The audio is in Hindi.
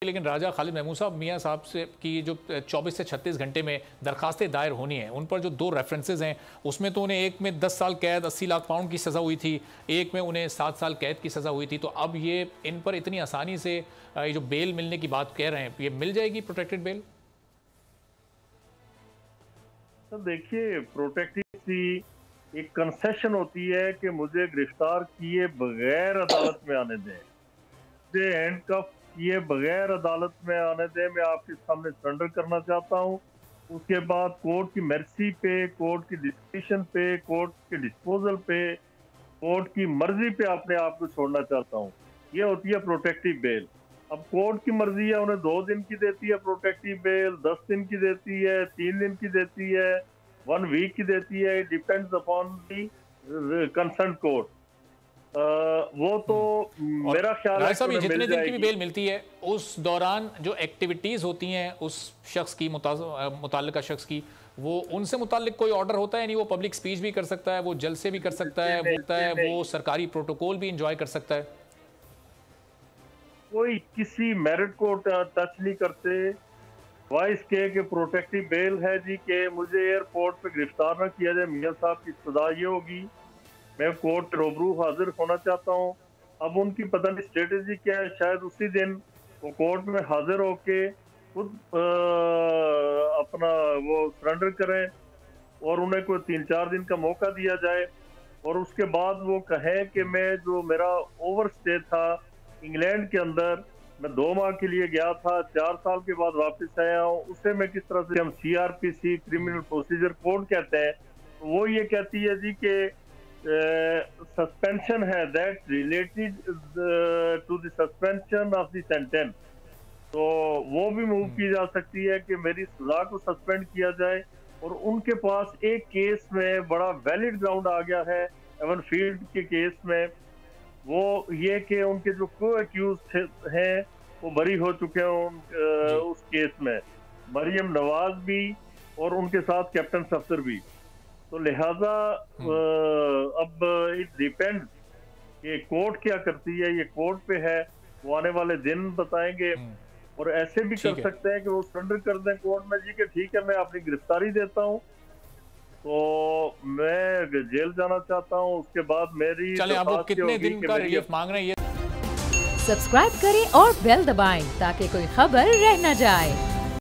लेकिन राजा खालिद महमूद साहब मियाँ साहब से की जो 24 से 36 घंटे में दरखास्तें दायर होनी हैं, उन पर जो 2 रेफरेंसेज हैं उसमें तो उन्हें एक में 10 साल कैद 80 लाख पाउंड की सज़ा हुई थी, एक में उन्हें 7 साल कैद की सज़ा हुई थी। तो अब ये इन पर इतनी आसानी से ये जो बेल मिलने की बात कह रहे हैं, ये मिल जाएगी प्रोटेक्टेड बेल? तो देखिए, प्रोटेक्टिव की एक कंसेशन होती है कि मुझे गिरफ्तार किए बगैर अदालत में आने दें, मुझे हैंडकफ किए बगैर अदालत में आने दें, मैं आपके सामने सरेंडर करना चाहता हूँ। उसके बाद कोर्ट की मर्जी पे, कोर्ट की डिस्क्रिप्शन पे, कोर्ट के डिस्पोजल पे, कोर्ट की मर्जी पे अपने आप को छोड़ना चाहता हूँ। ये होती है प्रोटेक्टिव बेल। अब कोर्ट की मर्जी है, उन्हें 2 दिन की देती है प्रोटेक्टिव बेल, 10 दिन की देती है, 3 दिन की देती है, 1 वीक की देती है। It depends upon the concern court. वो तो मेरा ख्याल है साहब, जितने दिन की भी बेल मिलती है उस दौरान जो एक्टिविटीज होती हैं उस शख्स की, मुताल्लिका शख्स की, वो उनसे मुताल्लिक कोई ऑर्डर होता है? नहीं, वो पब्लिक स्पीच भी कर सकता है, वो जलसे भी कर सकता है, वो सरकारी प्रोटोकॉल भी इंजॉय कर सकता है? कोई किसी मेरिट को टच नहीं करते। वाइस के प्रोटेक्टिव बेल है जी कि मुझे एयरपोर्ट पे गिरफ्तार न किया जाए। मियां साहब की सजा ये होगी, मैं कोर्ट रूबरू हाजिर होना चाहता हूँ। अब उनकी पता नहीं स्ट्रेटेजी क्या है, शायद उसी दिन वो कोर्ट में हाजिर होके खुद अपना वो सरेंडर करें और उन्हें कोई 3-4 दिन का मौका दिया जाए और उसके बाद वो कहें कि मैं जो मेरा ओवरस्टे था इंग्लैंड के अंदर, मैं 2 माह के लिए गया था, 4 साल के बाद वापस आया हूँ, उसे मैं किस तरह से, हम CRPC क्रिमिनल प्रोसीजर कोड कहते हैं, तो वो ये कहती है जी कि सस्पेंशन है that related to the suspension of the sentence. तो वो भी मूव की जा सकती है कि मेरी सजा को सस्पेंड किया जाए। और उनके पास एक केस में बड़ा वैलिड ग्राउंड आ गया है, एवन फील्ड के केस में, वो ये कि उनके जो को एक्यूज हैं वो बरी हो चुके हैं उस केस में, मरियम नवाज भी और उनके साथ कैप्टन सफदर भी। तो लिहाजा अब इट डिपेंड कि कोर्ट क्या करती है, ये कोर्ट पे है, वो आने वाले दिन बताएंगे। और ऐसे भी कर सकते हैं कि वो सरेंडर कर दें कोर्ट में जी कि ठीक है, मैं अपनी गिरफ्तारी देता हूँ, तो मैं जेल जाना चाहता हूँ, उसके बाद मेरी आप वो कितने दिन का रिलीफ मांग रहे हैं? सब्सक्राइब करें और बेल दबाएं ताकि कोई खबर रह न जाए।